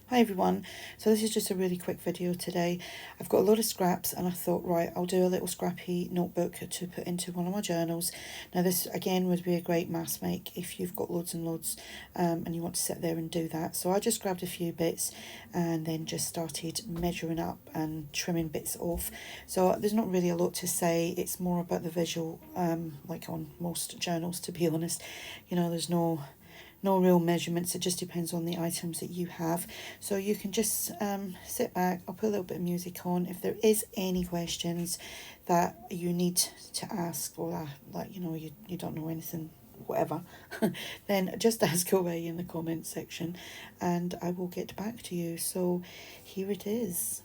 Hi everyone, so this is just a really quick video today. I've got a lot of scraps and I thought, right, I'll do a little scrappy notebook to put into one of my journals. Now this again would be a great mass make if you've got loads and loads and you want to sit there and do that. So I just grabbed a few bits and then just started measuring up and trimming bits off. So there's not really a lot to say, it's more about the visual, like on most journals, to be honest. You know, there's no real measurements, it just depends on the items that you have. So you can just sit back, I'll put a little bit of music on. If there is any questions that you need to ask, or like you know you don't know anything, whatever, then just ask away in the comment section and I will get back to you. So here it is.